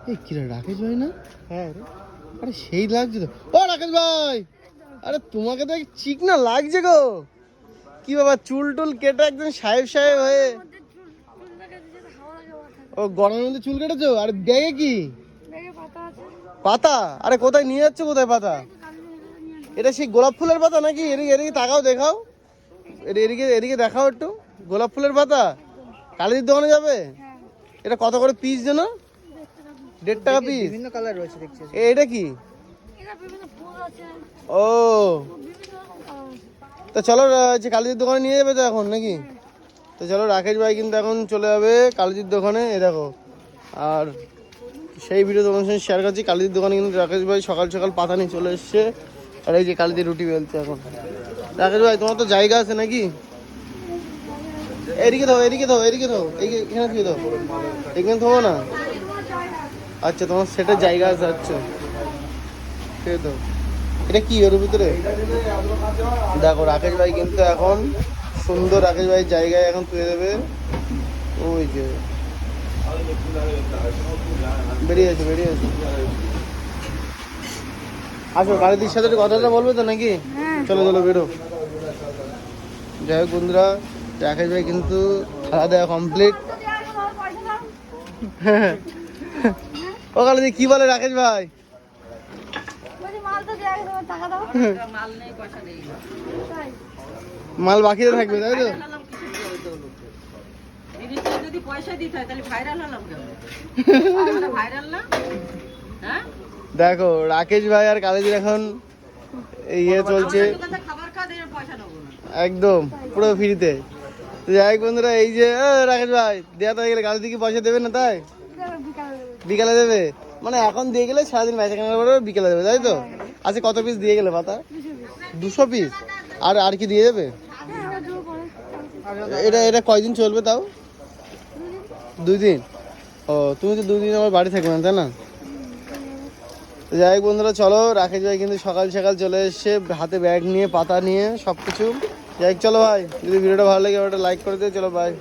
এই কিরা রাকেশ ভাই না? হ্যাঁ আরে সেই লাগছে তো। ও রাকেশ ভাই, আরে তোমাকে তো চিকনা লাগছে গো। কি বাবা, চুল টুল কেটে একদম সাহেব সাহেব হয়ে। ও গরমের মধ্যে চুল কেটেছো? আর ব্যাগে কি? পাতা? আরে কোথায় নিয়ে যাচ্ছ, কোথায় পাতা? এটা সেই গোলাপ ফুলের পাতা নাকি? এদিকে এদিকে তাকাও, দেখাও, এদিকে এদিকে দেখাও একটু। গোলাপ ফুলের পাতা কালির দোকানে যাবে? এটা কত করে পিস যেন? 1.5 টাকা পিস। বিভিন্ন কালার রয়েছে দেখছি। এটা কি? ও তো চলো, যে কালিজির দোকানে নিয়ে যাবে তো এখন নাকি? তো চলো, রাকেশ ভাই কিন্তু এখন চলে যাবে কালিজির দোকানে। এ দেখো, আর সেই ভিডিও তোমার সঙ্গে শেয়ার করছি। কালিজির দোকানে কিন্তু রাকেশ ভাই সকাল সকাল পাতা নিয়ে চলে এসছে। আর এই যে কালিজির রুটি বেলছে এখন। রাকেশ ভাই, তোমার তো জায়গা আছে নাকি? এদিকে দাও, এদিকে দাও, এদিকে দাও, এখানে দিয়ে দাও, এখানে থামো না। আচ্ছা, তোমার সেটার জায়গা আছে। আচ্ছা ঠিক তো। এটা কি ওর ভিতরে? দেখো, রাকেশ ভাই কিন্তু এখন সুন্দর রাকেশ ভাই জায়গায় এখন তুলে দেবে। ওই যে বেরিয়ে আছে, বেরিয়ে আছে। আসো, কালিদির সাথে কথাটা বলবে তো নাকি? চলো চলো, বেরো। যাই হোক বন্ধুরা, রাকেশ ভাই কিন্তু খাওয়া দাওয়া কমপ্লিট। ও কালিদি কি বলে রাকেশ ভাই? মাল বাকিতে থাকবে, তাই তো? দেখো, রাকেশ ভাই আর কালিদির এখন ইয়ে চলছে একদম পুরো ফ্রিতে। যাই হোক বন্ধুরা, এই যে রাকেশ ভাই দেয়া তো গেলে কালিদি কি পয়সা দেবে না? তাই বিকালে দেবে মানে? এখন দিয়ে গেলে সারাদিন বেচা কেনার পরে বিকেলে দেবে, তাই তো? আচ্ছা, কত পিস দিয়ে গেলে পাতা? 200 পিস। আর আর কি দিয়ে যাবে? এটা এটা কয়দিন চলবে তাও? 2 দিন। ও, তুমি তো 2 দিন আমার বাড়ি থাকবে না, তাই না? যাই হোক বন্ধুরা, চলো, রাকেশ ভাই কিন্তু সকাল সকাল চলে এসছে হাতে ব্যাগ নিয়ে, পাতা নিয়ে, সব কিছু। যাই হোক, চলো ভাই, যদি ভিডিওটা ভালো লাগে ওটা লাইক করে দিও। চলো, বাই।